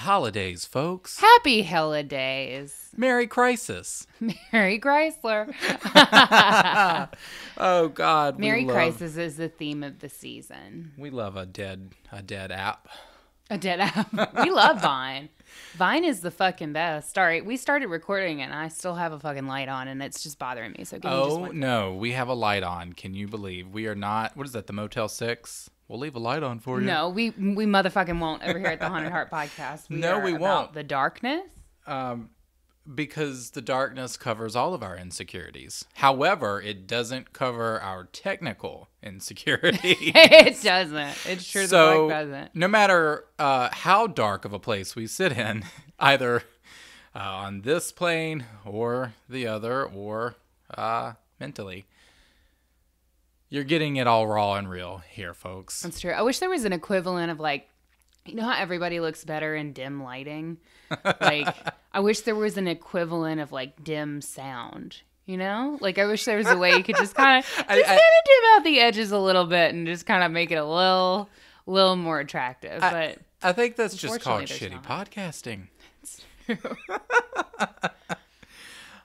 holidays, folks. Happy holidays. Merry Crisis. Merry Chrysler. Oh, God. Merry Crisis is the theme of the season. We love a dead app. A dead app. We love Vine. Vine is the fucking best. Sorry, we started recording and I still have a fucking light on and it's just bothering me. So give me just one. No, we have a light on. Can you believe? We are not, what is that, the Motel 6? We'll leave a light on for you. No, we motherfucking won't over here at the Haunted Heart Podcast. We won't. About the darkness. Because the darkness covers all of our insecurities. However, it doesn't cover our technical insecurities. It doesn't. It sure the fuck doesn't. No matter how dark of a place we sit in, either on this plane or the other, or mentally, you're getting it all raw and real here, folks. That's true. I wish there was an equivalent of like, you know how everybody looks better in dim lighting? Like, I wish there was an equivalent of like dim sound, you know? Like, I wish there was a way you could just kind of dim out the edges a little bit and just kind of make it a little more attractive. But I think that's just called shitty podcasting. It's true.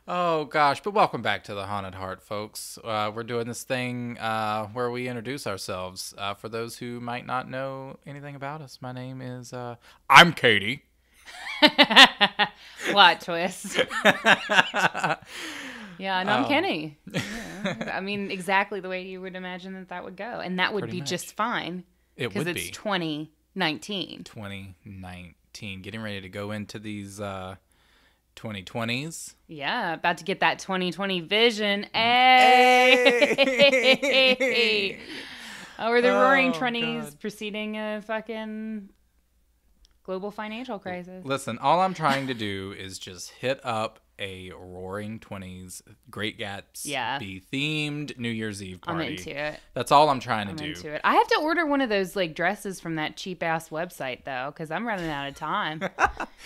Oh, gosh. But welcome back to the Haunted Heart, folks. We're doing this thing where we introduce ourselves. For those who might not know anything about us, my name is... I'm Katie. Plot twist. Yeah, and I'm Kenny. Yeah. I mean, exactly the way you would imagine that would go. And that would be just fine. It would be. Because it's 2019. 2019. Getting ready to go into these... 2020s. Yeah, about to get that 2020 vision. Hey! Or the roaring 20s preceding a fucking global financial crisis. Listen, all I'm trying to do is just hit up a roaring 20s Great Gatsby themed New Year's Eve party. I'm into it. That's all I'm trying to do. Into it. I have to order one of those like dresses from that cheap ass website though, because I'm running out of time.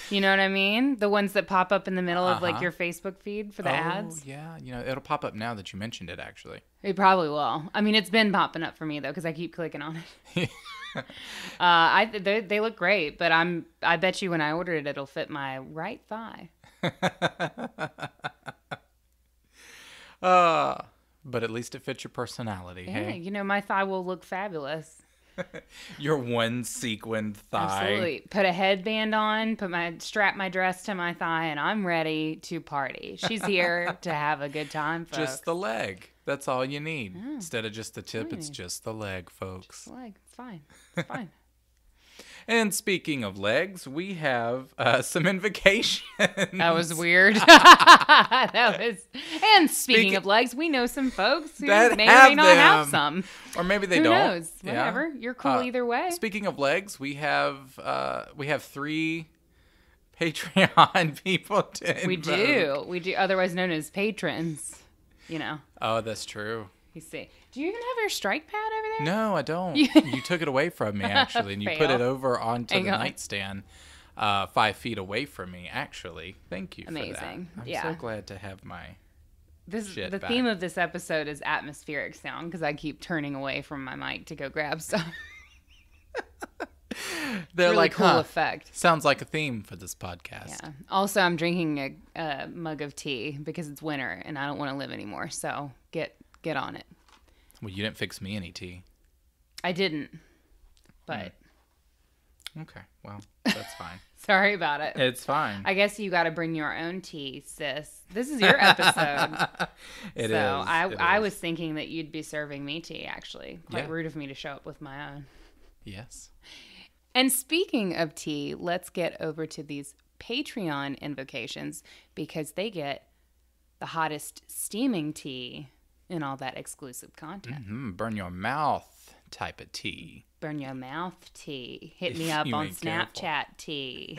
You know what I mean? The ones that pop up in the middle of like your Facebook feed for the ads. Yeah, you know, it'll pop up now that you mentioned it actually. It probably will. I mean, it's been popping up for me though, because I keep clicking on it. They look great, but I bet you when I order it, it'll fit my right thigh. But at least it fits your personality. Yeah, hey, you know, my thigh will look fabulous. Your one sequined thigh. Absolutely. Put a headband on, strap my dress to my thigh, and I'm ready to party. She's here to have a good time, folks. Just the leg. That's all you need. Instead of just the tip, it's just the leg, folks. Just the leg. It's fine. It's fine. And speaking of legs, we have some invocations. That was weird. And speaking of legs, we know some folks who may or may not have some. Or maybe they Who don't. Who knows? Whatever. You're cool either way. Speaking of legs, we have 3 Patreon people to invoke. We do. Otherwise known as patrons. You know. Oh, that's true. You see. Do you even have your strike pad over there? No, I don't. You took it away from me, actually, and you put it over onto the nightstand 5 feet away from me, actually. Thank you for that. Amazing. I'm so glad to have my shit back. Theme of this episode is atmospheric sound, because I keep turning away from my mic to go grab stuff. They're really like, cool effect. Sounds like a theme for this podcast. Yeah. Also, I'm drinking a mug of tea because it's winter and I don't want to live anymore. So get on it. Well, you didn't fix me any tea. I didn't, but... Okay, well, that's fine. Sorry about it. It's fine. I guess you got to bring your own tea, sis. This is your episode. It is. I was thinking that you'd be serving me tea, actually. Quite rude of me to show up with my own. Yes. And speaking of tea, let's get over to these Patreon invocations, because they get the hottest steaming tea and all that exclusive content. Burn your mouth type of tea. Burn your mouth tea. Hit me up on Snapchat tea.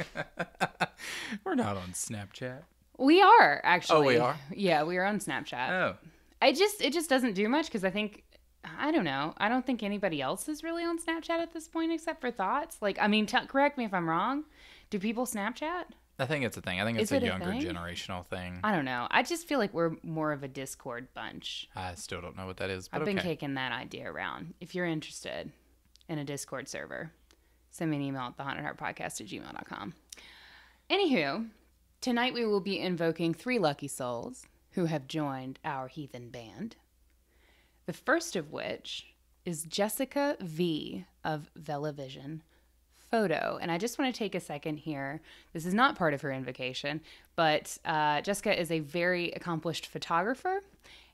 We're not on Snapchat. We are, actually. Oh, we are? Yeah, we are on Snapchat. Oh. It just doesn't do much, because I don't know. I don't think anybody else is really on Snapchat at this point except for Thoughts. Like, I mean, correct me if I'm wrong. Do people Snapchat? I think it's a thing. I think it's a younger generational thing. I don't know. I just feel like we're more of a Discord bunch. I still don't know what that is, but I've been kicking that idea around. If you're interested in a Discord server, send me an email at thehauntedheartpodcast@gmail.com. Anywho, tonight we will be invoking 3 lucky souls who have joined our heathen band. The first of which is Jessica V of Velavision Photo. And I just want to take a second here. This is not part of her invocation, but Jessica is a very accomplished photographer,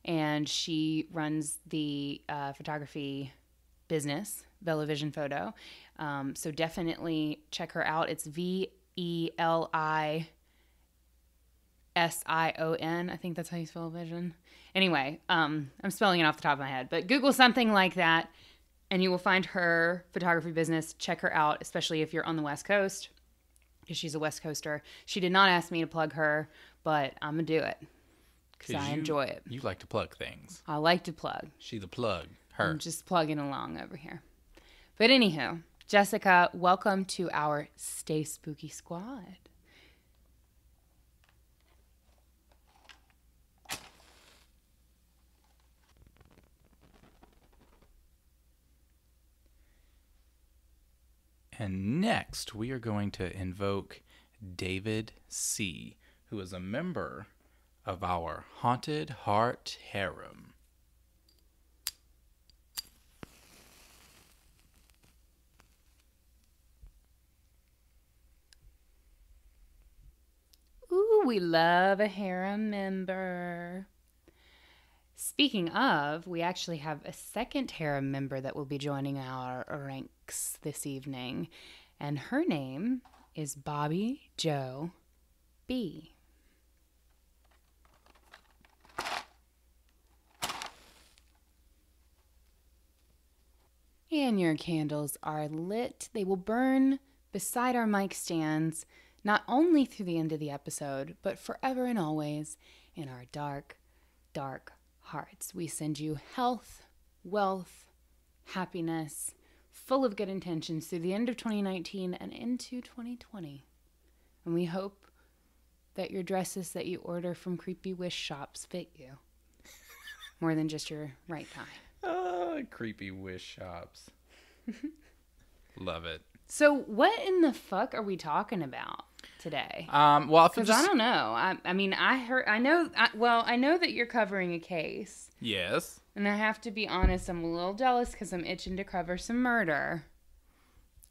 and she runs the photography business, Velavision Photo. So definitely check her out. It's VELISION. I think that's how you spell vision. Anyway, I'm spelling it off the top of my head, but Google something like that and you will find her photography business. Check her out, especially if you're on the West Coast, because she's a West Coaster. She did not ask me to plug her, but I'm going to do it because I enjoy it. You like to plug things. I like to plug. She the plug. Her. I'm just plugging along over here. But anywho, Jessica, welcome to our Stay Spooky Squad. And next, we are going to invoke David C., who is a member of our Haunted Heart Harem. Ooh, we love a harem member. Speaking of, we actually have a second harem member that will be joining our ranks this evening, and her name is Bobby Joe B. And your candles are lit. They will burn beside our mic stands, not only through the end of the episode, but forever and always in our dark, dark hearts. We send you health, wealth, happiness, full of good intentions through the end of 2019 and into 2020. And we hope that your dresses that you order from creepy wish shops fit you more than just your right kind. Creepy wish shops. Love it. So what in the fuck are we talking about today? Well, because I don't know. I mean, I know that you're covering a case. Yes. And I have to be honest, I'm a little jealous because I'm itching to cover some murder.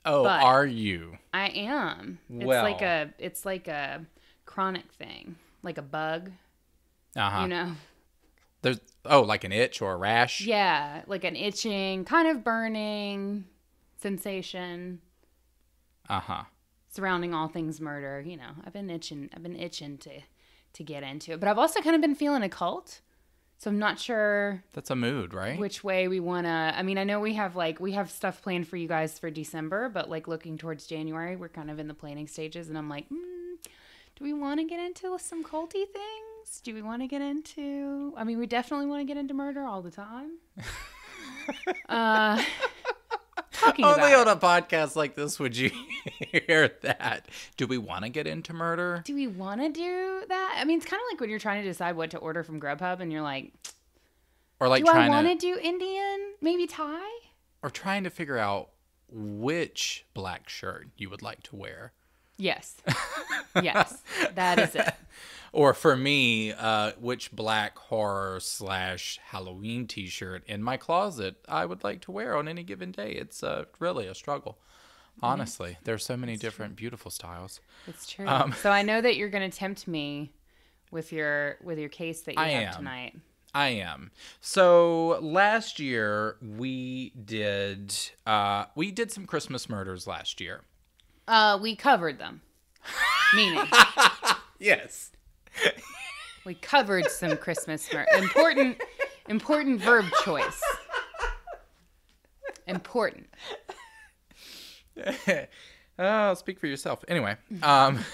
Oh, But are you? I am. Well. It's like a chronic thing, like a bug. Uh-huh. You know. There's like an itch or a rash. Yeah, like an itching, kind of burning sensation. Uh-huh. Surrounding all things murder. You know, I've been itching to get into it, but I've also kind of been feeling occult. So I'm not sure. That's a mood, right? Which way we want to. I mean, I know we have stuff planned for you guys for December, but like looking towards January, we're kind of in the planning stages, and I'm like, do we want to get into some culty things? Do we want to get into? I mean, we definitely want to get into murder all the time. Only on a podcast like this would you hear that. Do we want to get into murder? Do we want to do that? I mean, it's kind of like when you're trying to decide what to order from Grubhub and you're like, or like do I want to do Indian? Maybe Thai? Or trying to figure out which black shirt you would like to wear. Yes. Yes, that is it. Or for me, which black horror / Halloween t-shirt in my closet I would like to wear on any given day. It's really a struggle. Honestly, there's so many different beautiful styles. It's true. So I know that you're going to tempt me with your case that you have tonight. I am. So last year we did some Christmas murders last year. We covered them. Meaning. Yes. We covered some Christmas murder. Important verb choice. Important. Speak for yourself. Anyway. God,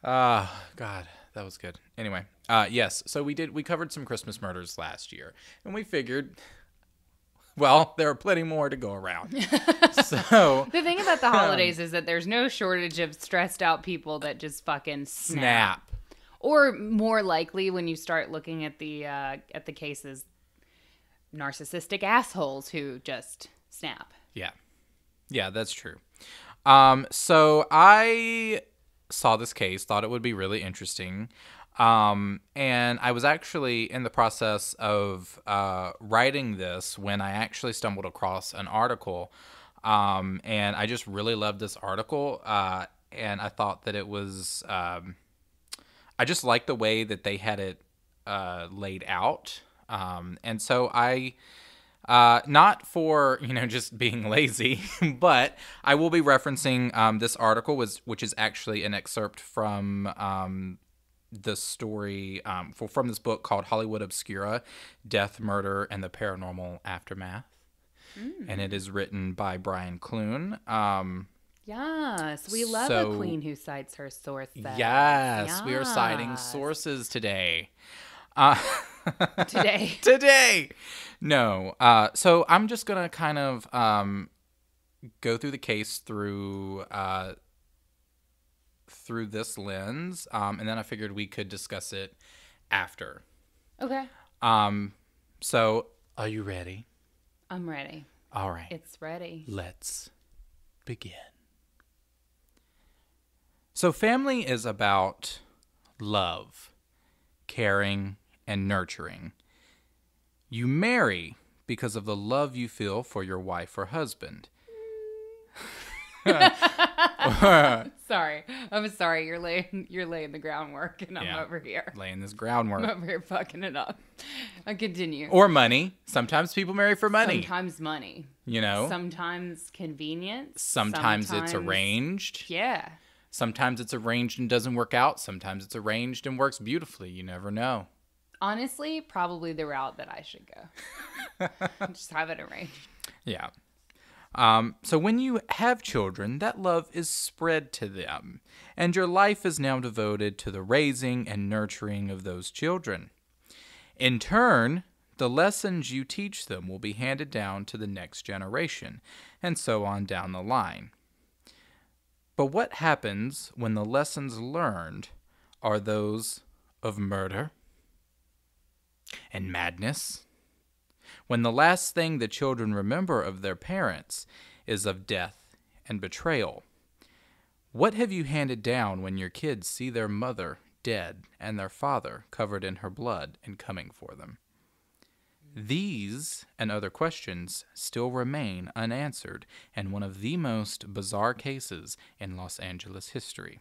that was good. Anyway. Yes. So we covered some Christmas murders last year. And we figured, well, there are plenty more to go around. So the thing about the holidays is that there's no shortage of stressed out people that just fucking snap. Or more likely, when you start looking at the cases, narcissistic assholes who just snap. Yeah. Yeah, that's true. So I saw this case, thought it would be really interesting. And I was actually in the process of writing this when I actually stumbled across an article. And I just really loved this article. And I thought that it was, I just liked the way that they had it laid out. And so not for, just being lazy, but I will be referencing this article, which is actually an excerpt from the story from this book called Hollywood Obscura, Death, Murder, and the Paranormal Aftermath. And it is written by Brian Clune. Yes, we love a queen who cites her sources. Yes, we are citing sources today. Today. No. So I'm just going to kind of go through the case through this lens, and then I figured we could discuss it after. Okay. So are you ready? I'm ready. All right. It's ready. Let's begin. So family is about love, caring, and nurturing. You marry because of the love you feel for your wife or husband. Sorry. I'm sorry. You're laying the groundwork, and I'm over here. Laying this groundwork. I'm over here fucking it up. I continue. Or money. Sometimes people marry for money. Sometimes money. Sometimes convenience. Sometimes it's arranged. Yeah. Sometimes it's arranged and doesn't work out. Sometimes it's arranged and works beautifully. You never know. Honestly, probably the route that I should go. Just have it arranged. Yeah. So when you have children, that love is spread to them, and your life is now devoted to the raising and nurturing of those children. In turn, the lessons you teach them will be handed down to the next generation, and so on down the line. But what happens when the lessons learned are those of murder and madness? When the last thing the children remember of their parents is of death and betrayal? What have you handed down when your kids see their mother dead and their father covered in her blood and coming for them? These and other questions still remain unanswered and one of the most bizarre cases in Los Angeles history,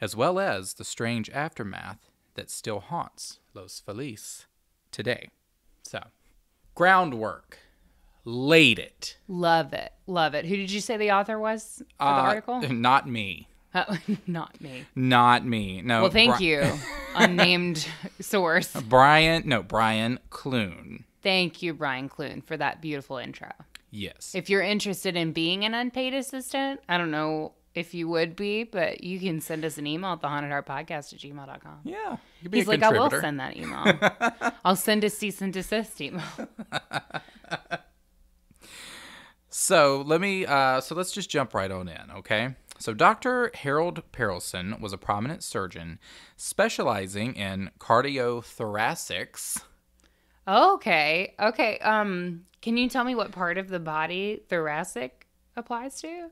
as well as the strange aftermath that still haunts Los Feliz today. So, groundwork. Laid it. Love it. Love it. Who did you say the author was for the article? Not me. Not me. Not me. No. Well, thank you. Unnamed source. Brian Clune. Thank you, Brian Clune, for that beautiful intro. Yes. If you're interested in being an unpaid assistant, I don't know if you would be, but you can send us an email at thehauntedheartpodcast@gmail.com. Yeah. He's like, I will send that email. I'll send a cease and desist email. So let's just jump right on in, okay? So Dr. Harold Perelson was a prominent surgeon specializing in cardiothoracics. Okay. Can you tell me what part of the body thoracic applies to?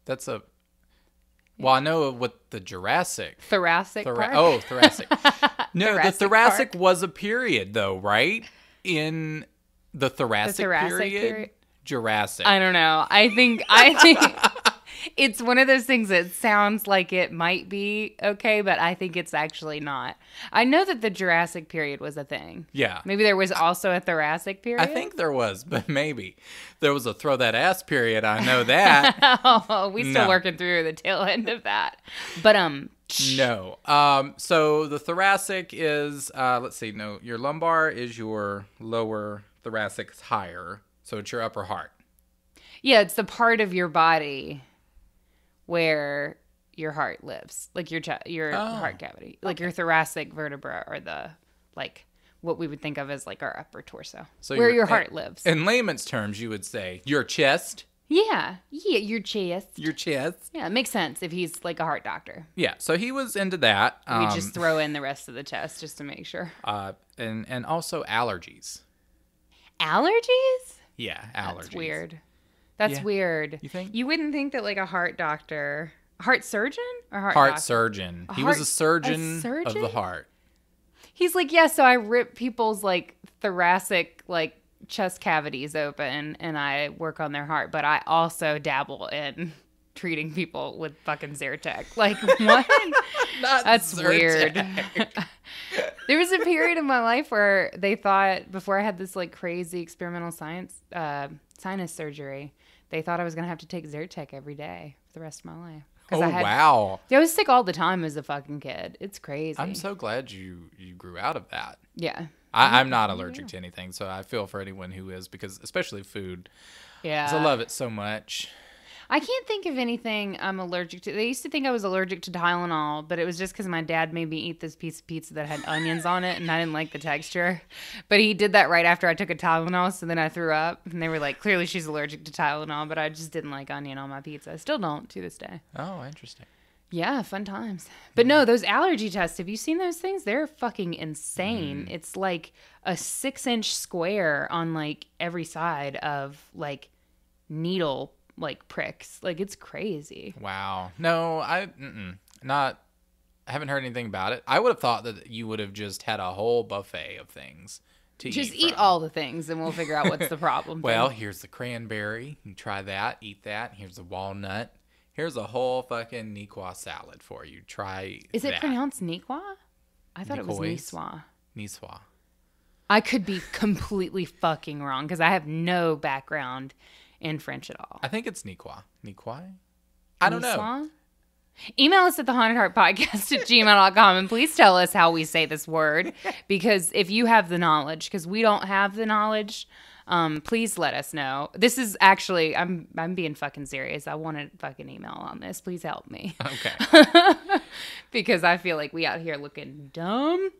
That's a... Well, I know what the Jurassic... Thoracic part? Oh, thoracic. No, Thoracic the thoracic part. was a period, though, right? In the thoracic period? Jurassic. I don't know. I think it's one of those things that sounds like it might be okay, but I think it's actually not. I know that the Jurassic period was a thing. Yeah. Maybe there was also a Thoracic period. I think there was, but maybe. There was a throw that ass period. I know that. Oh, we still working through the tail end of that. But no. So the thoracic is let's see. No, your lumbar is your lower, thoracic is higher. So it's your upper heart. Yeah, it's the part of your body where your heart lives, like your heart cavity, like your thoracic vertebra, or the what we would think of as like our upper torso, so where your heart lives. In layman's terms, you would say your chest. Yeah, your chest. Your chest. Yeah, it makes sense if he's like a heart doctor. Yeah, so he was into that. We just throw in the rest of the chest just to make sure. And also allergies. Allergies? Yeah, allergies. That's weird. That's Yeah. weird. You think? You wouldn't think that like a heart doctor, heart surgeon or heart Heart doctor? surgeon. He heart- was a surgeon, a surgeon? of the heart. He's like, yeah, so I rip people's like thoracic like chest cavities open and I work on their heart, but I also dabble in treating people with fucking Zyrtec. Like, what? That's Zyrtec. weird. There was a period in my life where they thought, before I had this like crazy experimental sinus surgery, they thought I was going to have to take Zyrtec every day for the rest of my life. Oh, wow. I was sick all the time as a fucking kid. It's crazy. I'm so glad you grew out of that. Yeah. I'm not allergic to anything, so I feel for anyone who is, because especially food. Yeah. 'Cause I love it so much. I can't think of anything I'm allergic to. They used to think I was allergic to Tylenol, but it was just because my dad made me eat this piece of pizza that had onions on it, and I didn't like the texture. But he did that right after I took a Tylenol, so then I threw up. And they were like, clearly she's allergic to Tylenol, but I just didn't like onion on my pizza. I still don't to this day. Oh, interesting. Yeah, fun times. But no, those allergy tests, have you seen those things? They're fucking insane. It's like a 6-inch square on like every side of like needle like pricks. Like, it's crazy. Wow. No, I haven't heard anything about it. I would have thought that you would have just had a whole buffet of things to Just eat eat from. all the things and we'll figure out what's the problem. Well, here's the cranberry. You try that, eat that. Here's the walnut. Here's a whole fucking Niçoise salad for you. Try Is it that. pronounced Niçoise? I thought it was Niçoise? Niçoise. Niçoise. I could be completely fucking wrong because I have no background in French at all. I think it's Niçoise. Niçoise? I don't know. Niçoise? Email us at thehauntedheartpodcast@gmail.com and please tell us how we say this word, because if you have the knowledge, because we don't have the knowledge, please let us know. This is actually, I'm being fucking serious. I want a fucking email on this. Please help me. Okay. Because I feel like we out here looking dumb.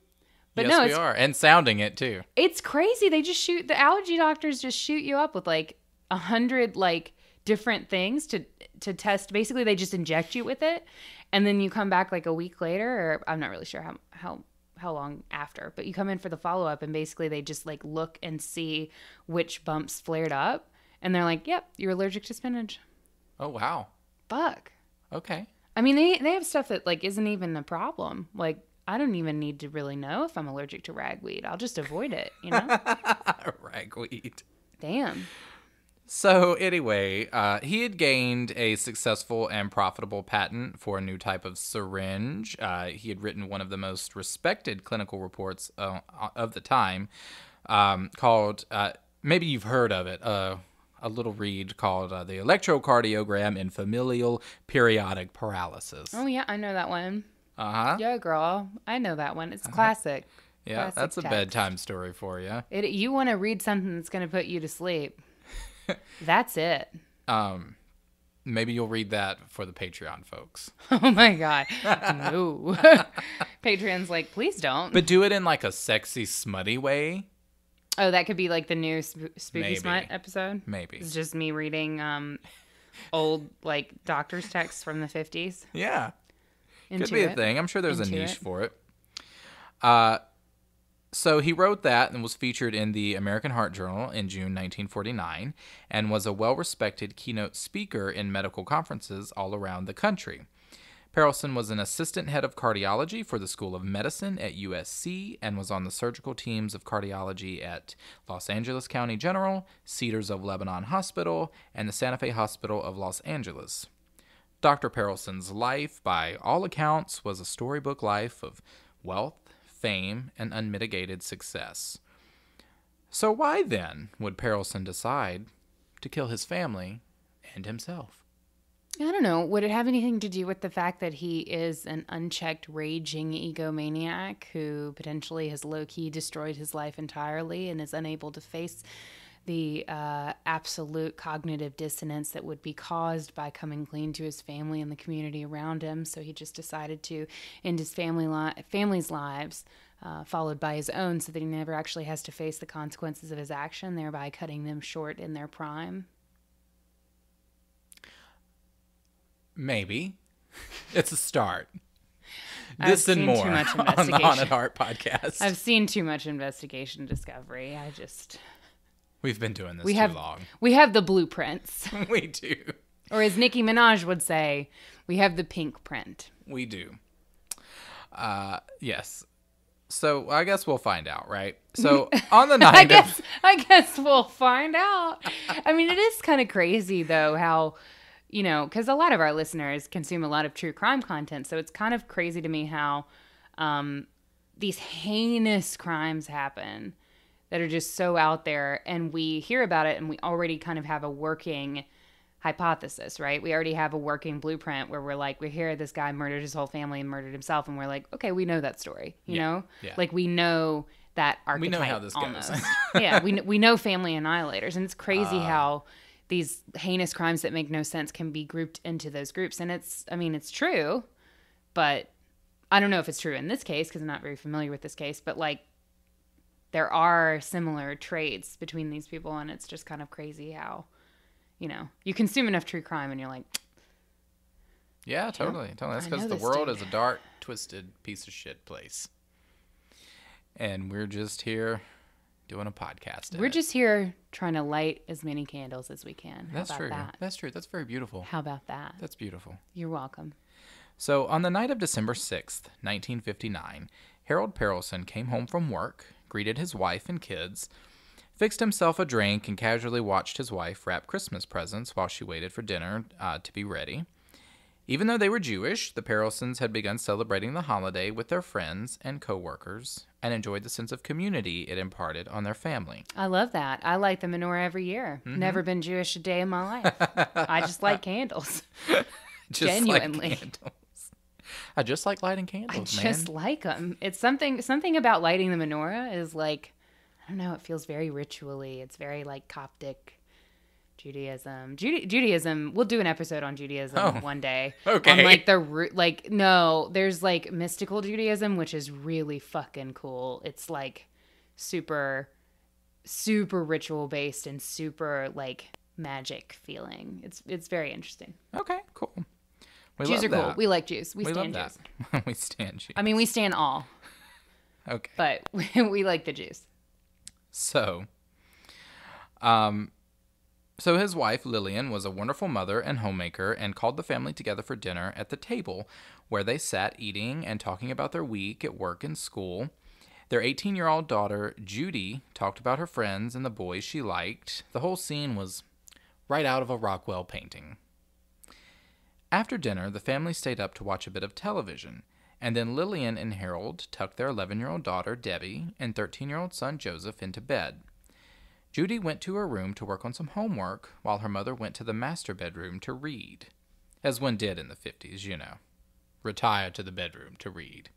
But yes, no, we are. And sounding it, too. it's crazy. They just shoot, the allergy doctors just shoot you up with like 100 like different things to test. Basically, they just inject you with it, and then you come back like a week later, or I'm not really sure how long after, but you come in for the follow-up, and basically they just like look and see which bumps flared up, and they're like, yep, you're allergic to spinach. Oh, wow. Fuck. Okay. I mean, they have stuff that like isn't even a problem. Like, I don't even need to really know if I'm allergic to ragweed. I'll just avoid it, you know? Ragweed. Damn. So anyway, he had gained a successful and profitable patent for a new type of syringe. He had written one of the most respected clinical reports of the time, called, maybe you've heard of it, a little read called The Electrocardiogram in Familial Periodic Paralysis. Oh, yeah, I know that one. Uh-huh. Yeah, girl. I know that one. It's classic. Yeah, Classic that's a text. bedtime story for you. You want to read something that's going to put you to sleep. That's it. Maybe you'll read that for the Patreon folks. Oh, my God. No. Patreon's like, please don't. But do it in like a sexy, smutty way. Oh, that could be like the new Spooky Maybe. Smut episode? Maybe. It's just me reading old like doctor's texts from the 50s. Yeah. Into Could be a it. thing. I'm sure there's a Into niche it. for it. So he wrote that and was featured in the American Heart Journal in June 1949 and was a well-respected keynote speaker in medical conferences all around the country. Perelson was an assistant head of cardiology for the School of Medicine at USC and was on the surgical teams of cardiology at Los Angeles County General, Cedars of Lebanon Hospital, and the Santa Fe Hospital of Los Angeles. Dr. Perelson's life, by all accounts, was a storybook life of wealth, fame, and unmitigated success. So why then would Perelson decide to kill his family and himself? I don't know. Would it have anything to do with the fact that he is an unchecked, raging egomaniac who potentially has low-key destroyed his life entirely and is unable to face the absolute cognitive dissonance that would be caused by coming clean to his family and the community around him? So he just decided to end his family's lives, followed by his own, so that he never actually has to face the consequences of his action, thereby cutting them short in their prime. Maybe. It's a start. I've This and seen more too much on the investigation. Haunted Heart podcast. I've seen too much investigation discovery. We've been doing this we too have long. we have the blueprints, We do. or as Nicki Minaj would say, we have the pink print. We do. Yes. So I guess we'll find out, right? So on the night I guess we'll find out. I mean, it is kind of crazy though how, because a lot of our listeners consume a lot of true crime content, so it's kind of crazy to me how these heinous crimes happen that are just so out there, and we hear about it and we already kind of have a working hypothesis, right? We already have a working blueprint where we're like, we hear this guy murdered his whole family and murdered himself, and we're like, okay, we know that story, you know? Yeah. Like we know that archetype. We know how this almost. goes. Yeah, we know family annihilators, and it's crazy how these heinous crimes that make no sense can be grouped into those groups. And it's true, but I don't know if it's true in this case because I'm not very familiar with this case, but like there are similar traits between these people, and it's just kind of crazy how, you consume enough true crime and you're like, Yeah, totally. That's I because know the this world dude. is a dark, twisted piece of shit place. And we're just here doing a podcast. in we're it. just here trying to light as many candles as we can. How That's about true. that? That's true. That's very beautiful. How about that? That's beautiful. You're welcome. So, on the night of December 6th, 1959, Harold Perelson came home from work, greeted his wife and kids, fixed himself a drink, and casually watched his wife wrap Christmas presents while she waited for dinner to be ready. Even though they were Jewish, the Perelsons had begun celebrating the holiday with their friends and co-workers and enjoyed the sense of community it imparted on their family. I love that. I light the menorah every year. Never been Jewish a day in my life. I just like candles. Just Genuinely. like candles. I just like lighting candles, I man. just like them. It's something about lighting the menorah is like, I don't know, it feels very ritually. It's very like Coptic Judaism. Judaism, we'll do an episode on Judaism one day. Okay. On like the root, like, no, there's like mystical Judaism, which is really fucking cool. It's like super, super ritual based and super like magic feeling. It's very interesting. Okay, cool. We Jews love are cool. that. We like Jews. We love stand that. Jews. We stand Jews. I mean, we stand all, Okay. but we like the Jews. So his wife, Lillian, was a wonderful mother and homemaker and called the family together for dinner at the table where they sat eating and talking about their week at work and school. Their 18-year-old daughter, Judy, talked about her friends and the boys she liked. The whole scene was right out of a Rockwell painting. After dinner, the family stayed up to watch a bit of television, and then Lillian and Harold tucked their 11-year-old daughter, Debbie, and 13-year-old son, Joseph, into bed. Judy went to her room to work on some homework, while her mother went to the master bedroom to read. As one did in the 50s, you know. Retire to the bedroom to read.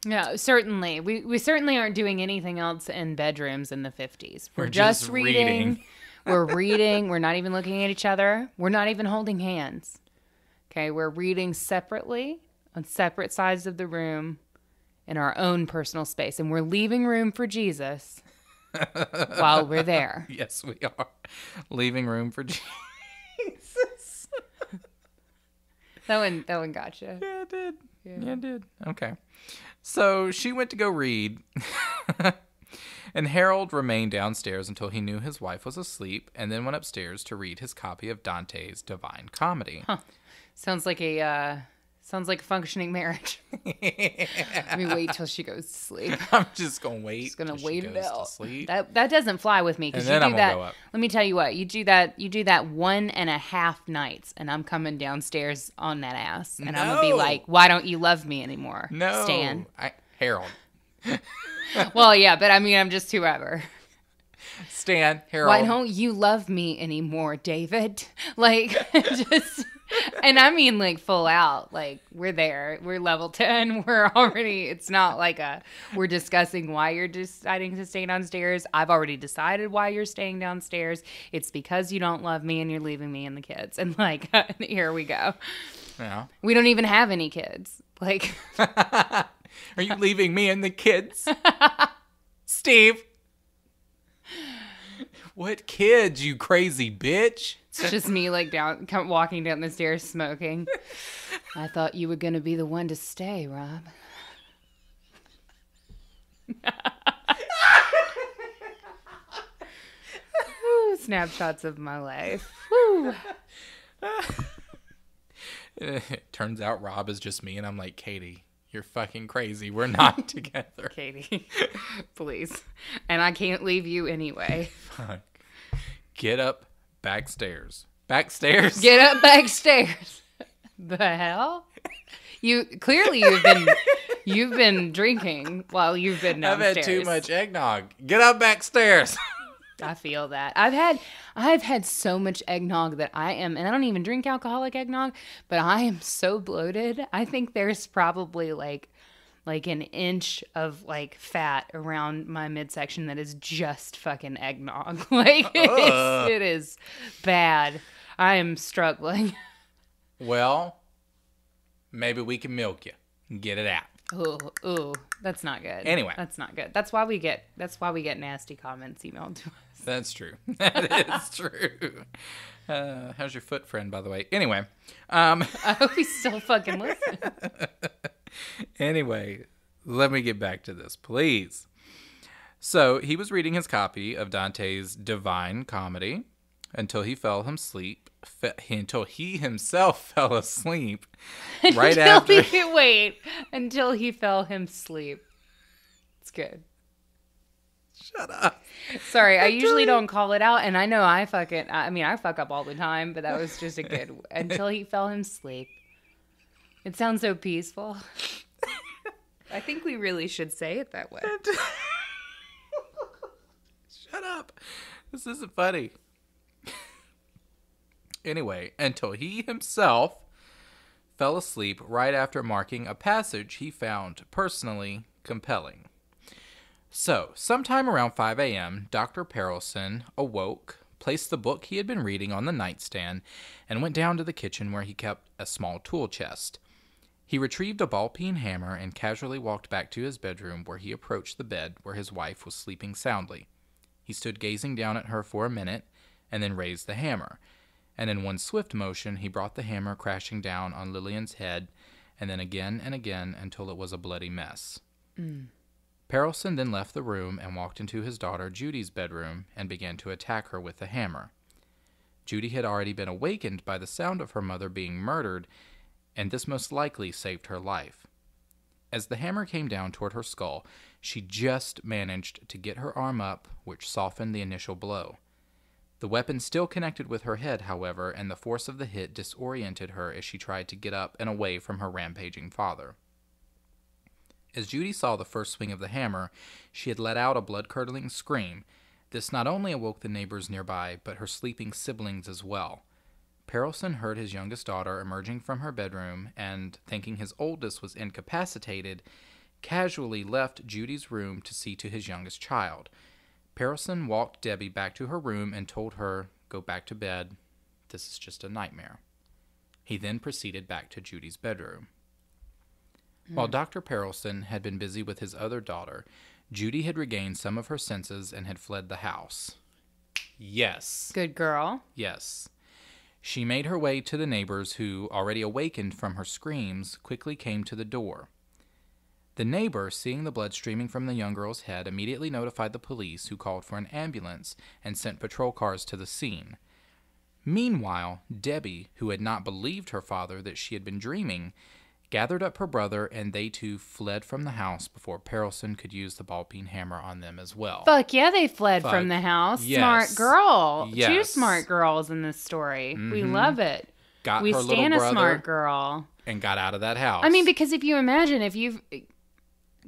No, certainly. We certainly aren't doing anything else in bedrooms in the 50s. We're just just reading. We're reading. We're not even looking at each other. We're not even holding hands. Okay, we're reading separately on separate sides of the room in our own personal space. And we're leaving room for Jesus while we're there. Yes, we are. Leaving room for Jesus. That one got you. Yeah, it did. Yeah, it did. Okay. So she went to go read, and Harold remained downstairs until he knew his wife was asleep, and then went upstairs to read his copy of Dante's Divine Comedy. Huh. Sounds like a functioning marriage. Let me wait till she goes to sleep. I'm just gonna wait. Just gonna till wait she it goes out. To sleep. That doesn't fly with me because And you then do I'm that. gonna go up. Let me tell you what, you do that 1.5 nights, and I'm coming downstairs on that ass, and I'm gonna be No. like, "Why don't you love me anymore, No, Stan?" Harold. Well, yeah, but I mean, I'm just whoever. Stan, Harold. Why don't you love me anymore, David? Like, just. And I mean, like, full out. Like, we're there. We're level 10. We're already, it's not like we're discussing why you're deciding to stay downstairs. I've already decided why you're staying downstairs. It's because you don't love me and you're leaving me and the kids. And, like, here we go. Yeah. We don't even have any kids. Like, Are you leaving me and the kids? Steve. What kids, you crazy bitch? it's just me, like, walking down the stairs smoking. I thought you were going to be the one to stay, Rob. Snapshots of my life. Woo. It turns out Rob is just me, and I'm like, Katie, you're fucking crazy. We're not together. Katie, please. And I can't leave you anyway. Fuck. Get up backstairs. Backstairs? Get up backstairs. The hell? You've been drinking while you've been downstairs. I've had too much eggnog. Get up backstairs. I feel that. I've had so much eggnog that and I don't even drink alcoholic eggnog, but I am so bloated. I think there's probably like an inch of like fat around my midsection that is just fucking eggnog. Like it is bad. I am struggling. Well, maybe we can milk you and get it out. Ooh, that's not good. Anyway, that's not good. That's why we get nasty comments emailed to us. That's true. That is true. How's your foot friend, by the way? Anyway, I hope he's still fucking listening. Anyway, let me get back to this, please. So he was reading his copy of Dante's Divine Comedy until he fell asleep. Until he himself fell asleep. Right after. Until he fell asleep. It's good. Shut up. Sorry, I usually don't call it out, and I know I fuck up all the time, but that was just a good. Until he fell asleep. It sounds so peaceful. I think we really should say it that way. Shut up. This isn't funny. Anyway, until he himself fell asleep right after marking a passage he found personally compelling. So, sometime around 5 a.m., Dr. Perelson awoke, placed the book he had been reading on the nightstand, and went down to the kitchen where he kept a small tool chest. He retrieved a ball-peen hammer and casually walked back to his bedroom, where he approached the bed where his wife was sleeping soundly. He stood gazing down at her for a minute, and then raised the hammer. And in one swift motion, he brought the hammer crashing down on Lillian's head, and then again and again until it was a bloody mess. Perelson then left the room and walked into his daughter Judy's bedroom and began to attack her with the hammer. Judy had already been awakened by the sound of her mother being murdered, and this most likely saved her life. As the hammer came down toward her skull, she just managed to get her arm up, which softened the initial blow. The weapon still connected with her head, however, and the force of the hit disoriented her as she tried to get up and away from her rampaging father. As Judy saw the first swing of the hammer, she had let out a blood-curdling scream. This not only awoke the neighbors nearby, but her sleeping siblings as well. Perelson heard his youngest daughter emerging from her bedroom and, thinking his oldest was incapacitated, casually left Judy's room to see to his youngest child. Perelson walked Debbie back to her room and told her, "Go back to bed. This is just a nightmare." He then proceeded back to Judy's bedroom. While Dr. Perelson had been busy with his other daughter, Judy had regained some of her senses and had fled the house. Yes. Good girl. Yes. She made her way to the neighbors who, already awakened from her screams, quickly came to the door. The neighbor, seeing the blood streaming from the young girl's head, immediately notified the police, who called for an ambulance and sent patrol cars to the scene. Meanwhile, Debbie, who had not believed her father that she had been dreaming, gathered up her brother, and they too fled from the house before Perelson could use the ball-peen hammer on them as well. Fuck yeah, they fled from the house. Yes. Smart girl. Yes. Two smart girls in this story. We love it. Got we her stand little a brother smart girl. and got out of that house. I mean, because if you imagine,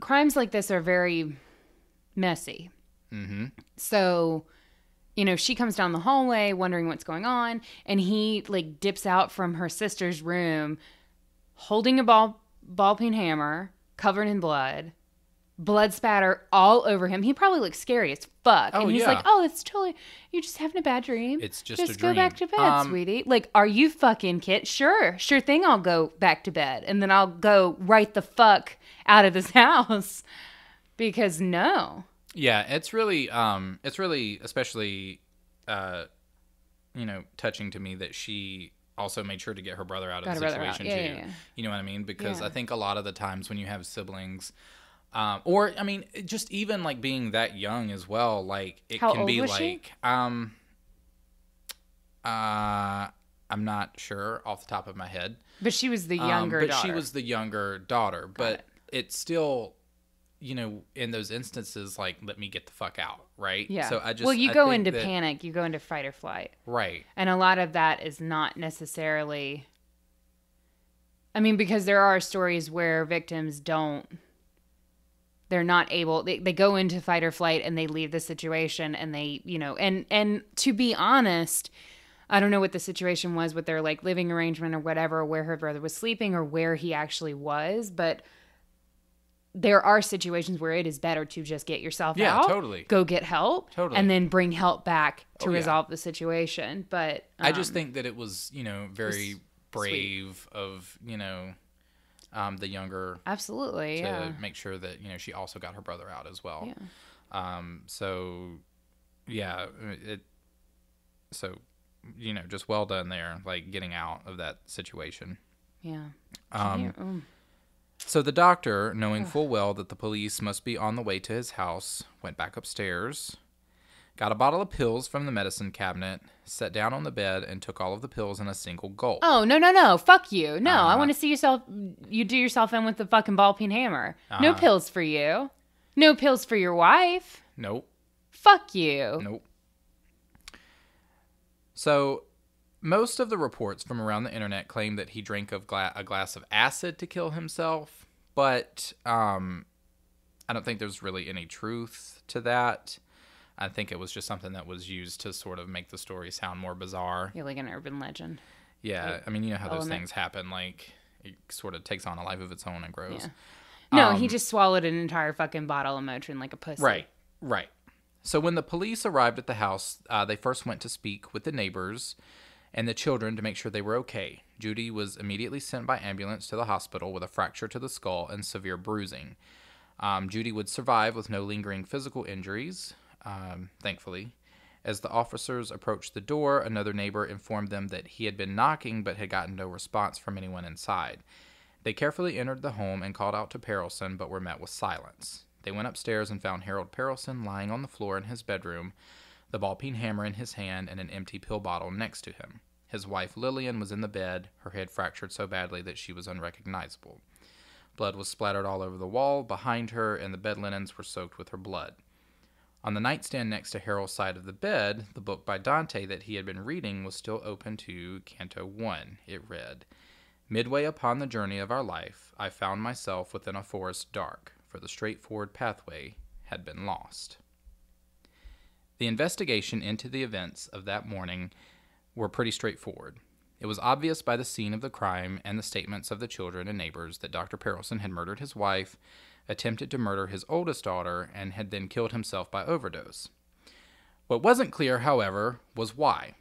crimes like this are very messy. Mm-hmm. So, she comes down the hallway wondering what's going on, and he dips out from her sister's room holding a ball-peen hammer covered in blood spatter all over him. He probably looks scary as fuck. Oh, and he's yeah. like, "Oh, it's totally, you're just having a bad dream. It's just a go dream. back to bed, sweetie." Are you fucking kidding? Sure thing, I'll go back to bed, and then I'll go right the fuck out of this house, because no. Yeah, it's really especially touching to me that she also made sure to get her brother out of the situation too. Yeah. You know what I mean? Because Yeah. I think a lot of the times when you have siblings, or just even being that young as well, it How can old be was she? I'm not sure off the top of my head. But she was the younger but daughter. she was the younger daughter. But it's still, in those instances, like, let me get the fuck out, right? Yeah. So I go into panic. You go into fight or flight. Right. And a lot of that is not necessarily... I mean, because there are stories where victims they're not able, they go into fight or flight and they leave the situation and they, and to be honest, I don't know what the situation was with their like living arrangement or whatever, where her brother was sleeping or where he actually was. But there are situations where it is better to just get yourself out. Yeah, totally. Go get help. Totally. And then bring help back to resolve the situation. But I just think that it was, very brave of, the younger. Absolutely. To make sure that, she also got her brother out as well. Yeah. Just well done there, like getting out of that situation. Yeah. So the doctor, knowing full well that the police must be on the way to his house, went back upstairs, got a bottle of pills from the medicine cabinet, sat down on the bed, and took all of the pills in a single gulp. Oh, no. Fuck you. No, I want to see you do yourself in with the fucking ball peen hammer. No pills for you. No pills for your wife. Nope. Fuck you. Nope. So, most of the reports from around the internet claim that he drank a glass of acid to kill himself, but I don't think there's really any truth to that. I think it was just something that was used to sort of make the story sound more bizarre. Yeah, like an urban legend. Yeah, like, I mean, you know how those things happen. Like, it sort of takes on a life of its own and grows. Yeah. No, he just swallowed an entire fucking bottle of Motrin like a pussy. Right. So when the police arrived at the house, they first went to speak with the neighbors and the children to make sure they were okay. Judy was immediately sent by ambulance to the hospital with a fracture to the skull and severe bruising. Judy would survive with no lingering physical injuries, thankfully. As the officers approached the door, another neighbor informed them that he had been knocking but had gotten no response from anyone inside. They carefully entered the home and called out to Perelson, but were met with silence. They went upstairs and found Harold Perelson lying on the floor in his bedroom, the ball-peen hammer in his hand and an empty pill bottle next to him. His wife Lillian was in the bed, her head fractured so badly that she was unrecognizable. Blood was splattered all over the wall behind her, and the bed linens were soaked with her blood. On the nightstand next to Harold's side of the bed, the book by Dante that he had been reading was still open to Canto 1. It read, "Midway upon the journey of our life, I found myself within a forest dark, for the straightforward pathway had been lost." The investigation into the events of that morning were pretty straightforward. It was obvious by the scene of the crime and the statements of the children and neighbors that Dr. Perelson had murdered his wife, attempted to murder his oldest daughter, and had then killed himself by overdose. What wasn't clear, however, was why.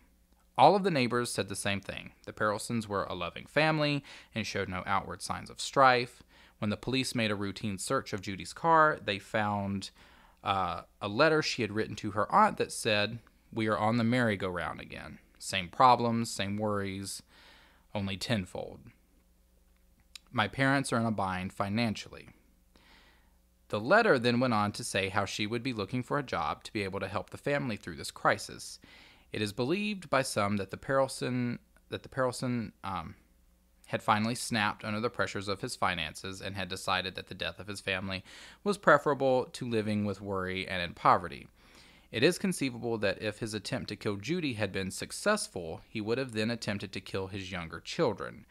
All of the neighbors said the same thing. The Perelsons were a loving family and showed no outward signs of strife. When the police made a routine search of Judy's car, they found a letter she had written to her aunt that said, "We are on the merry-go-round again. Same problems, same worries, only tenfold. My parents are in a bind financially." The letter then went on to say how she would be looking for a job to be able to help the family through this crisis. It is believed by some that the Perelson had finally snapped under the pressures of his finances and had decided that the death of his family was preferable to living with worry and in poverty. It is conceivable that if his attempt to kill Judy had been successful, he would have then attempted to kill his younger children.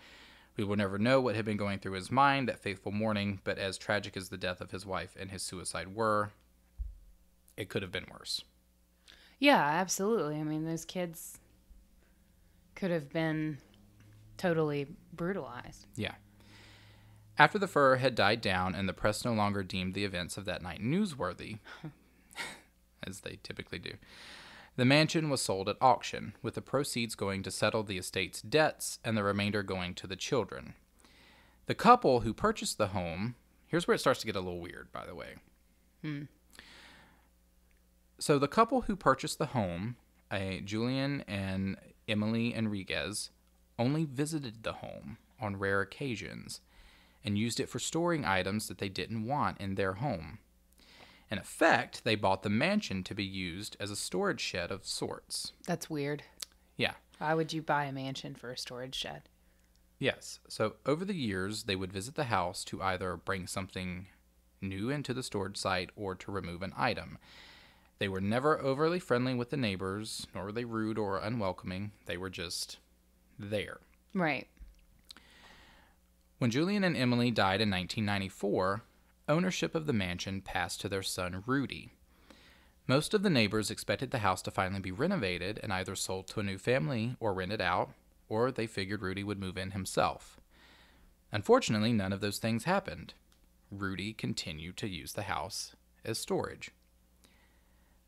We will never know what had been going through his mind that fateful morning, but as tragic as the death of his wife and his suicide were, it could have been worse. Yeah, absolutely. I mean, those kids could have been totally brutalized. Yeah. After the furor had died down and the press no longer deemed the events of that night newsworthy, as they typically do, the mansion was sold at auction, with the proceeds going to settle the estate's debts and the remainder going to the children. The couple who purchased the home, here's where it starts to get a little weird, by the way. So the couple who purchased the home, Julian and Emily Enriquez, only visited the home on rare occasions and used it for storing items that they didn't want in their home. In effect, they bought the mansion to be used as a storage shed of sorts. That's weird. Yeah. Why would you buy a mansion for a storage shed? Yes. So over the years, they would visit the house to either bring something new into the storage site or to remove an item. They were never overly friendly with the neighbors, nor were they rude or unwelcoming. They were just there. Right. When Julian and Emily died in 1994, ownership of the mansion passed to their son, Rudy. Most of the neighbors expected the house to finally be renovated and either sold to a new family or rented out, or they figured Rudy would move in himself. Unfortunately, none of those things happened. Rudy continued to use the house as storage.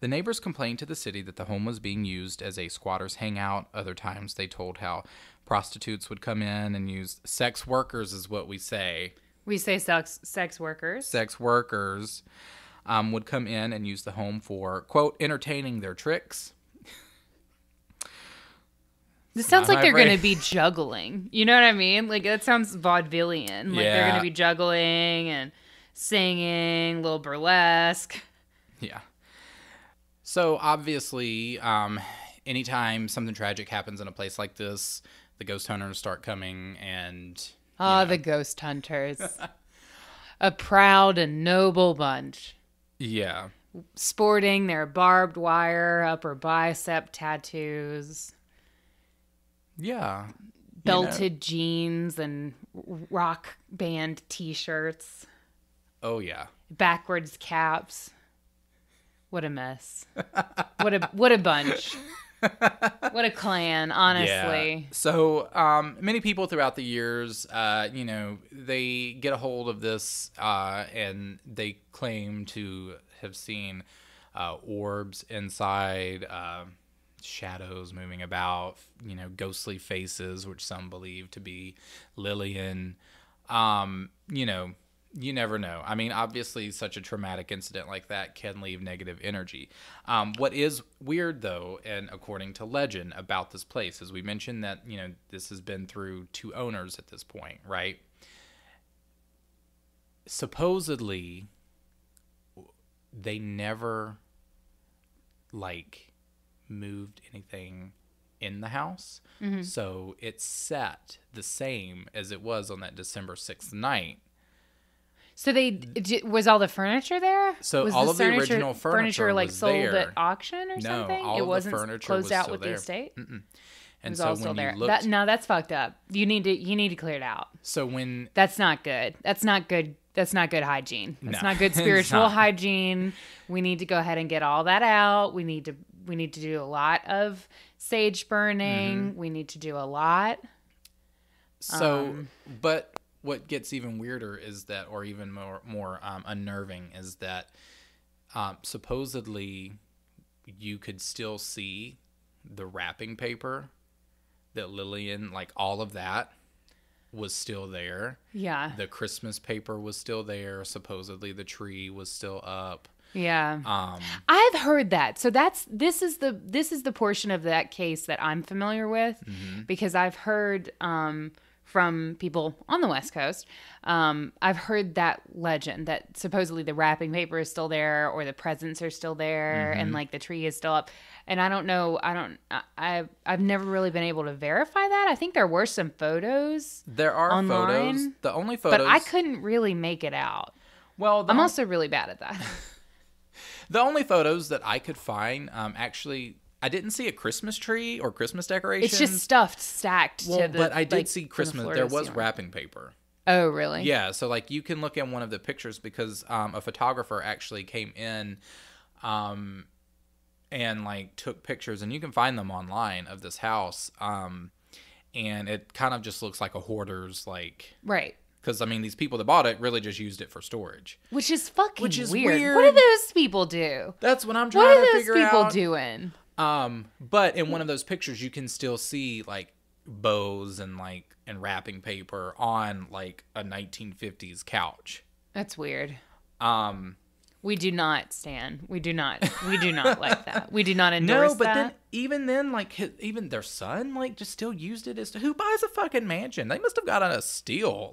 The neighbors complained to the city that the home was being used as a squatter's hangout. Other times they told how prostitutes would come in and use sex workers, is what we say. We say sex workers. Sex workers would come in and use the home for, quote, entertaining their tricks. This sounds like they're going to be juggling. You know what I mean? Like, that sounds vaudevillian. Like, they're going to be juggling and singing, a little burlesque. Yeah. So, obviously, anytime something tragic happens in a place like this, the ghost hunters start coming and... the ghost hunters. A proud and noble bunch. Yeah. Sporting their barbed wire upper bicep tattoos. Yeah. Belted jeans and rock band t-shirts. Oh, yeah. Backwards caps. What a mess. What a bunch. What a clan, honestly. Yeah. So many people throughout the years, they get a hold of this and they claim to have seen orbs inside, shadows moving about, ghostly faces, which some believe to be Lillian. You never know. I mean, obviously, such a traumatic incident like that can leave negative energy. What is weird, though, and according to legend about this place, is we mentioned that, this has been through 2 owners at this point, right? Supposedly, they never, moved anything in the house. Mm-hmm. So it's set the same as it was on that December 6th night. So was all the furniture there? So was all of the original furniture was sold there. at auction or something? No, all it of wasn't the furniture closed was out still with there. the estate. Mm-mm. It And was so all when still there. you looked, No, that's fucked up. You need to clear it out. So when that's not good. That's not good. That's not good hygiene. That's No, not good spiritual hygiene. We need to go ahead and get all that out. We need to do a lot of sage burning. Mm-hmm. We need to do a lot. So, but what gets even weirder is that, or even more unnerving, is that supposedly you could still see the wrapping paper that Lillian, all of that was still there. Yeah. The Christmas paper was still there. Supposedly the tree was still up. Yeah. I've heard that. So this is the portion of that case that I'm familiar with, mm-hmm. because I've heard from people on the West Coast, I've heard that legend that supposedly the wrapping paper is still there, or the presents are still there, mm-hmm. and the tree is still up. And I don't know. I've never really been able to verify that. I think there were some photos. There are online, photos. The only photos, but I couldn't really make it out. Well, I'm also really bad at that. The only photos that I could find, actually, I didn't see a Christmas tree or Christmas decorations. It's just stuffed, stacked. Well, but I did see Christmas. There was wrapping paper. Oh, really? Yeah. So, you can look at one of the pictures because a photographer actually came in, and took pictures, and you can find them online of this house. And it kind of just looks like a hoarder's right. Because, these people that bought it really just used it for storage. Which is fucking weird. What do those people do? That's what I'm trying to figure out. What are those people doing? But in one of those pictures, you can still see, bows and, and wrapping paper on, a 1950s couch. That's weird. We do not like that. We do not endorse that. No, but then, even their son, just still used it as, who buys a fucking mansion? They must have got on a steal,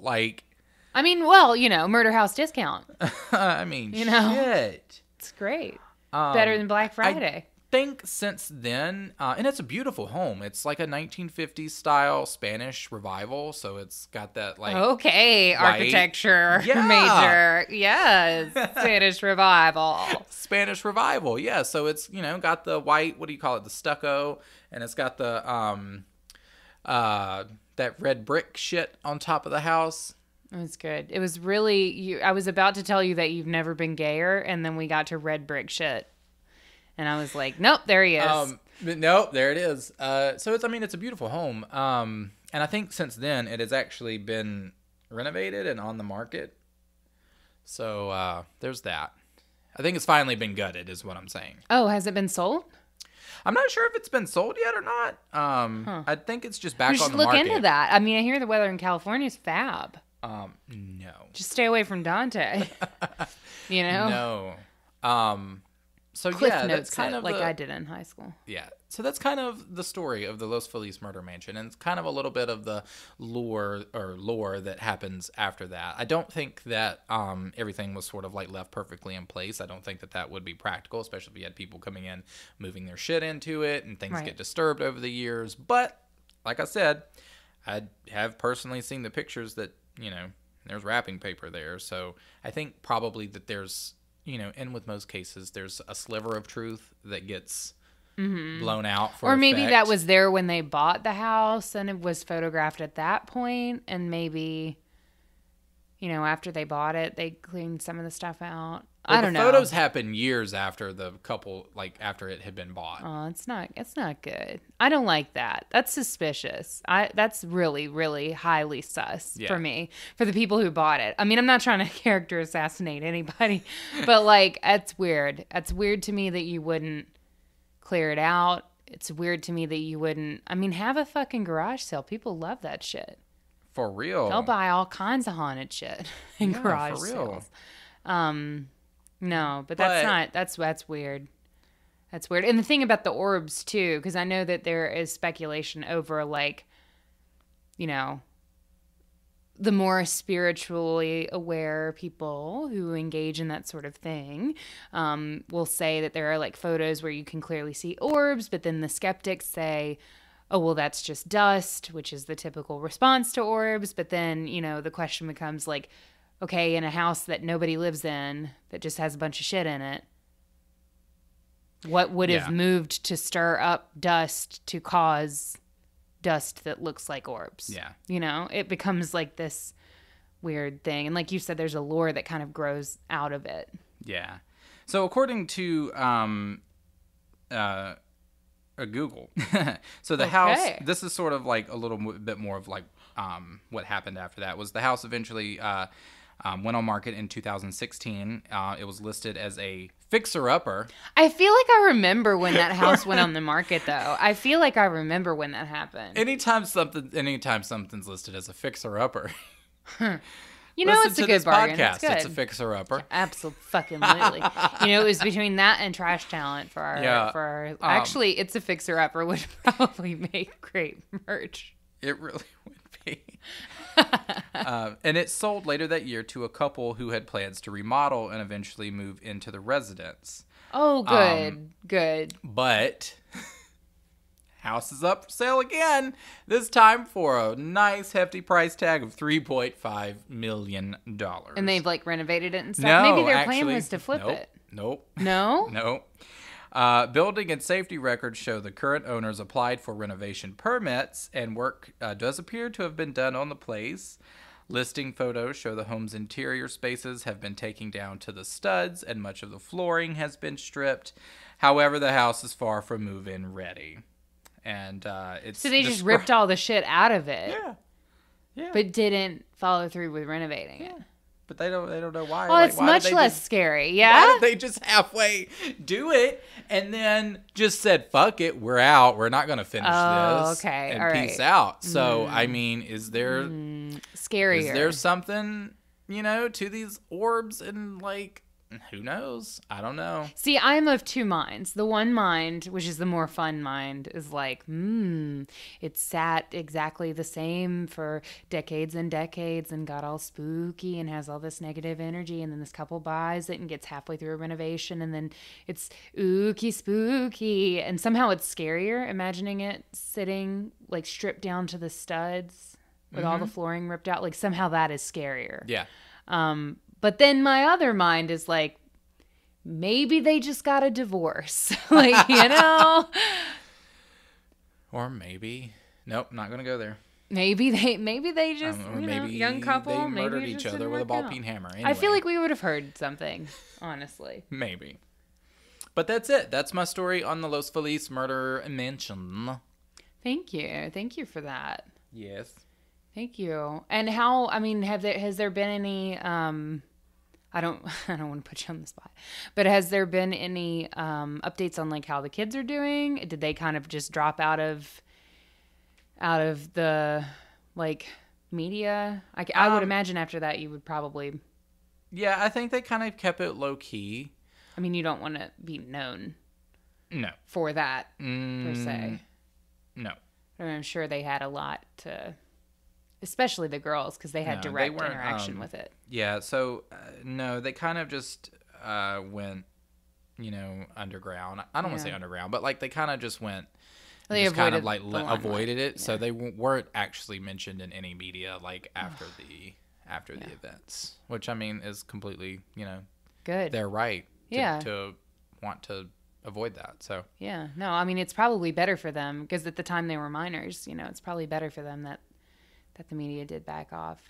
Murder House discount. Shit. It's great. Better than Black Friday. think since then, and it's a beautiful home. It's like a 1950s style Spanish revival, so it's got that like okay, white, architecture major, yes, Spanish revival. Spanish revival, yeah. So it's got the white, what do you call it, the stucco, and it's got the that red brick shit on top of the house. It was good. It was really. I was about to tell you that you've never been gayer, and then we got to red brick shit. And I was like, nope, there he is. But nope, there it is. So it's a beautiful home. And I think since then it has actually been renovated and on the market. So there's that. I think it's finally been gutted, is what I'm saying. Oh, has it been sold? I'm not sure if it's been sold yet or not. I think it's just back on the market. You should look into that. I mean, I hear the weather in California is fab. No. Just stay away from Dante. No. So Cliff yeah, notes that's kind of like I did in high school. Yeah. So that's kind of the story of the Los Feliz murder mansion, and it's kind of a little bit of the lore that happens after that. I don't think that everything was sort of like left perfectly in place. I don't think that would be practical, especially if you had people coming in, moving their shit into it, and things get disturbed over the years. But like I said, I have personally seen the pictures that there's wrapping paper there. So I think probably that there's and with most cases, there's a sliver of truth that gets blown out for or maybe effect. that was there when they bought the house and it was photographed at that point, and maybe after they bought it they cleaned some of the stuff out. I don't know. The photos happened years after the couple, like after it had been bought. Oh, it's not good. I don't like that. That's suspicious. That's really, really highly sus for me, for the people who bought it. I mean, I'm not trying to character assassinate anybody, but like, it's weird. It's weird to me that you wouldn't clear it out. It's weird to me that you wouldn't, have a fucking garage sale. People love that shit. For real. They'll buy all kinds of haunted shit in garage for real. sales. No, but that's weird. That's weird. And the thing about the orbs too, because I know that there is speculation over like, the more spiritually aware people who engage in that sort of thing will say that there are like photos where you can clearly see orbs, but then the skeptics say, oh, well, that's just dust, which is the typical response to orbs. But then, the question becomes like, okay, in a house that nobody lives in, that just has a bunch of shit in it, what would have moved to stir up dust to cause dust that looks like orbs? Yeah. It becomes like this weird thing. And like you said, there's a lore that kind of grows out of it. Yeah. So according to Google, so the house, this is sort of like a little bit more of like what happened after that, was the house eventually went on market in 2016. It was listed as a fixer-upper. I feel like I remember when that house went on the market, though. I feel like I remember when that happened. Anytime something's listed as a fixer-upper, it's a good bargain. Podcast. It's good. It's a fixer-upper. Absolutely. It was between that and Trash Talent for our actually, it's a fixer-upper would probably make great merch. It really would be. And it sold later that year to a couple who had plans to remodel and eventually move into the residence. Oh, good. But house is up for sale again, this time for a nice hefty price tag of $3.5 million. And they've like renovated it and stuff? No, maybe their plan was to flip it. Nope. No? Nope. Building and safety records show the current owners applied for renovation permits, and work does appear to have been done on the place. Listing photos show the home's interior spaces have been taken down to the studs, and much of the flooring has been stripped. However, the house is far from move-in ready. And it's so they just ripped all the shit out of it. Yeah. But didn't follow through with renovating it. But they don't know why. Well, it's much less scary, yeah? Why did they just halfway do it and then just said, fuck it, we're out. We're not going to finish this. Okay, and all peace right. out. So, I mean, is there... Scarier. Is there something, to these orbs and, like, Who knows? I don't know. See, I'm of two minds. The one mind, which is the more fun mind, is like, it's sat exactly the same for decades and decades and got all spooky and has all this negative energy. And then this couple buys it and gets halfway through a renovation. And then it's ooky spooky. And somehow it's scarier imagining it sitting like stripped down to the studs with all the flooring ripped out. Like somehow that is scarier. Yeah. But then my other mind is like, maybe they just got a divorce. Like, you know? Or maybe. Nope, not going to go there. Maybe they just, or maybe young couple. they murdered maybe each other with a ball-peen hammer. Anyway. I feel like we would have heard something, honestly. Maybe. But that's it. That's my story on the Los Feliz murder mansion. Thank you. Thank you for that. Yes. Thank you. And how, I mean, has there been any, I don't want to put you on the spot, but has there been any updates on like how the kids are doing? Did they kind of just drop out of the like media? I would imagine after that you would probably. Yeah, I think they kind of kept it low key. I mean, you don't want to be known. No. For that per se. No. I'm sure they had a lot to. Especially the girls, because they had direct interaction with it. Yeah, so, no, they kind of just went, underground. I don't want to say underground, but, like, they kind of just went, they just kind of, like, avoided it. Yeah. So they weren't actually mentioned in any media, like, after the events. Which, I mean, is completely, good. They're right Yeah. to want to avoid that, so. Yeah, no, I mean, it's probably better for them, because at the time they were minors, it's probably better for them that the media did back off,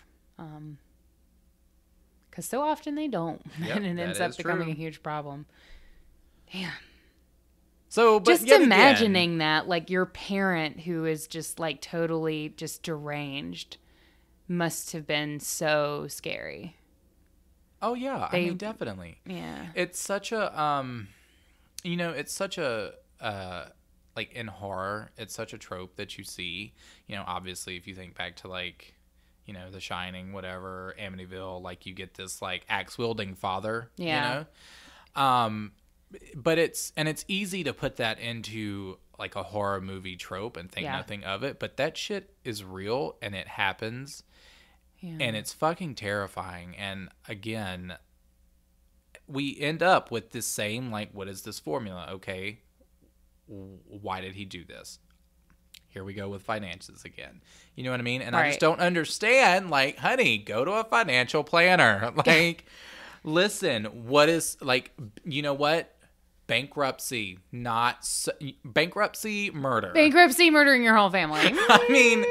because so often they don't. Yep, And it ends up becoming a huge problem. Damn. So, but just imagining that, like, your parent who is just like totally just deranged must have been so scary. Oh yeah, I mean, definitely. Yeah. It's such a it's such a like in horror, it's such a trope that you see, obviously if you think back to like, The Shining, whatever, Amityville, like you get this like axe wielding father, but it's easy to put that into like a horror movie trope and think nothing of it, but that shit is real and it happens and it's fucking terrifying. And again, we end up with this same, like, what is this formula? Okay, why did he do this? Here we go with finances again. You know what I mean? And I just don't understand, like, honey, go to a financial planner. Like, listen, what is, like, you know what? Bankruptcy, bankruptcy, murder. Bankruptcy, murdering your whole family. I mean,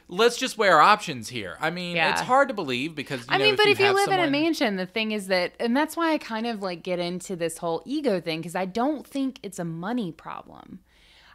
let's just weigh our options here. I mean, it's hard to believe because, but if you live in a mansion, the thing is that, and that's why I kind of like get into this whole ego thing, because I don't think it's a money problem.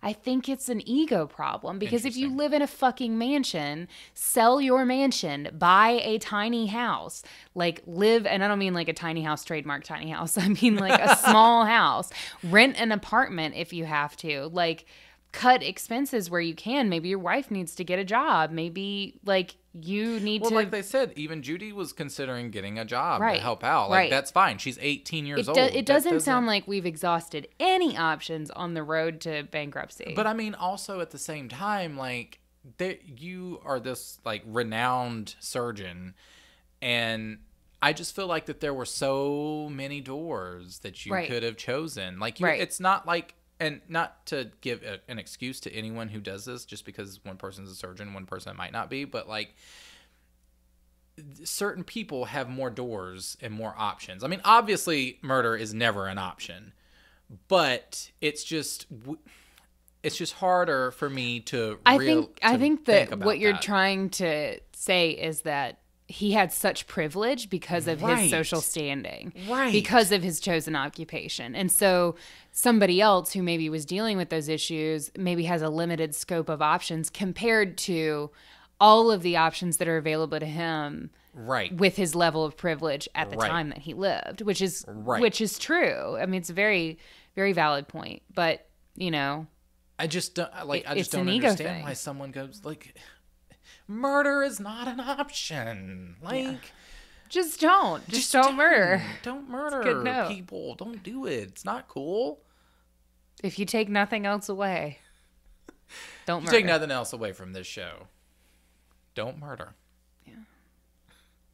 I think it's an ego problem, because if you live in a fucking mansion, sell your mansion, buy a tiny house, like live, and I don't mean like a tiny house, trademark tiny house. I mean like a small house, rent an apartment if you have to, like, cut expenses where you can. Maybe your wife needs to get a job. Maybe like you need to. Well, like they said, even Judy was considering getting a job to help out. Like that's fine. She's 18 years old. It doesn't sound like we've exhausted any options on the road to bankruptcy. But I mean, also at the same time, like you are this like renowned surgeon, and I just feel like that there were so many doors that you could have chosen. Like it's not like. And not to give an excuse to anyone who does this, just because one person's a surgeon, one person might not be, but like certain people have more doors and more options. I mean, obviously murder is never an option, but it's just harder for me to. I think that what you're trying to say is that he had such privilege because of his social standing, because of his chosen occupation. And so somebody else who maybe was dealing with those issues maybe has a limited scope of options compared to all of the options that are available to him with his level of privilege at the time that he lived, which is true. I mean, it's a very, very valid point, but I just don't understand why someone goes like, murder is not an option. Like, Just don't. Just don't murder. Don't Good murder note. people. Don't do it. It's not cool. If you take nothing else away, don't You murder. take nothing else away from this show. Don't murder.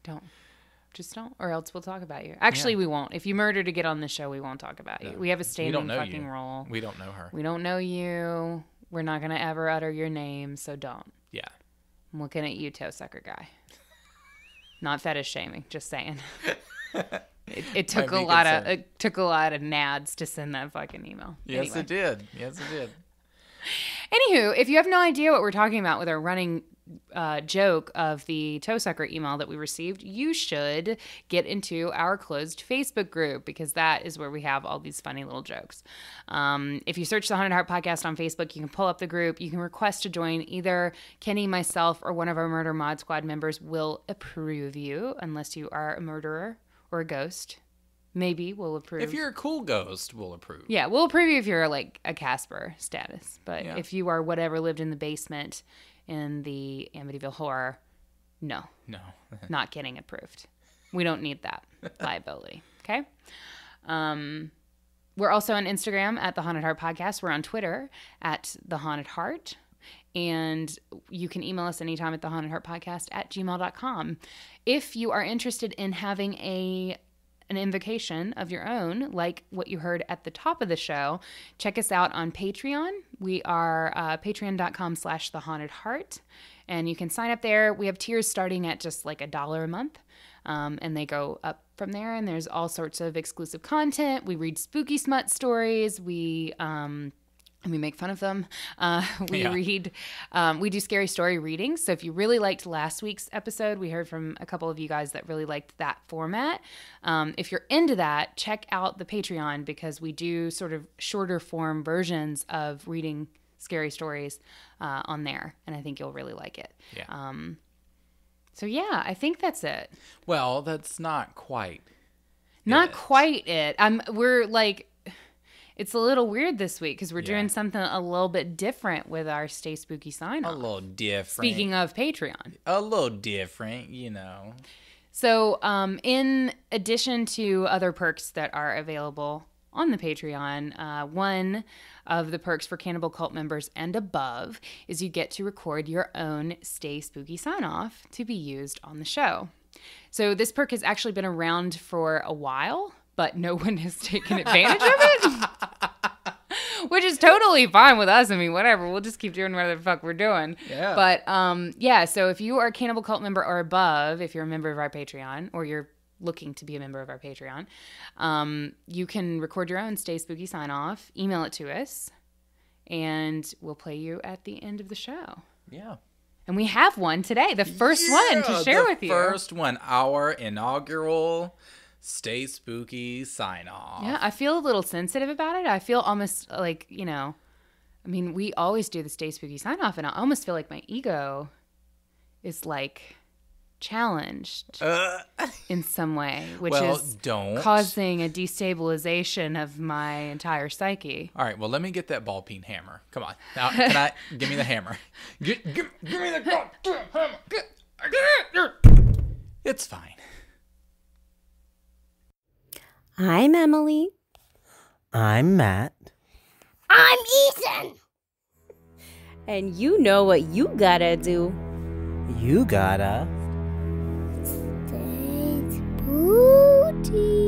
Don't. Just don't, or else we'll talk about you. Actually, we won't. If you murder to get on the show, we won't talk about you. We have a standing fucking rule. We don't know her. We don't know you. We're not going to ever utter your name, so don't. Yeah. I'm looking at you, toe sucker guy. Not fetish shaming, just saying. It took a lot of nads to send that fucking email. Yes, Anyway. it did. Yes, it did. Anywho, if you have no idea what we're talking about with our running joke of the toe sucker email that we received, you should get into our closed Facebook group, because that is where we have all these funny little jokes. If you search the Haunted Heart Podcast on Facebook, you can pull up the group. You can request to join. Either Kenny, myself, or one of our Murder Mod Squad members will approve you, unless you are a murderer or a ghost. Maybe we'll approve. If you're a cool ghost, we'll approve. Yeah, we'll approve you if you're like a Casper status. But if you are whatever lived in the basement in the Amityville Horror, no, not getting approved. We don't need that liability. Okay. We're also on Instagram at the Haunted Heart Podcast. We're on Twitter at the Haunted Heart. And you can email us anytime at thehauntedheartpodcast@gmail.com. If you are interested in having an invocation of your own, like what you heard at the top of the show, check us out on Patreon. We are patreon.com/thehauntedheart, and you can sign up there. We have tiers starting at just like $1 a month, and they go up from there, and there's all sorts of exclusive content. We read spooky smut stories. We make fun of them. We do scary story readings. So if you really liked last week's episode, we heard from a couple of you guys that really liked that format. If you're into that, check out the Patreon, because we do sort of shorter form versions of reading scary stories on there. And I think you'll really like it. Yeah. So yeah, I think that's it. Well, that's not quite. Not quite it. We're like, it's a little weird this week because we're doing something a little bit different with our Stay Spooky sign-off. A little different. Speaking of Patreon. A little different, you know. So in addition to other perks that are available on the Patreon, one of the perks for Cannibal Cult members and above is you get to record your own Stay Spooky sign-off to be used on the show. So this perk has actually been around for a while, but no one has taken advantage of it, which is totally fine with us. I mean, whatever. We'll just keep doing whatever the fuck we're doing. Yeah. But, so if you are a Cannibal Cult member or above, if you're a member of our Patreon, or you're looking to be a member of our Patreon, you can record your own Stay Spooky sign-off, email it to us, and we'll play you at the end of the show. Yeah. And we have one today, the first one to share with you. The first one, our inaugural Stay Spooky sign-off. Yeah, I feel a little sensitive about it. I feel almost like, we always do the Stay Spooky sign-off, and I almost feel like my ego is like challenged in some way, which is causing a destabilization of my entire psyche. All right, well, let me get that ball peen hammer. Come on. Now, give me the hammer. Give me the goddamn hammer. It's fine. I'm Emily. I'm Matt. I'm Ethan. And you know what you gotta do. You gotta Stay spooky.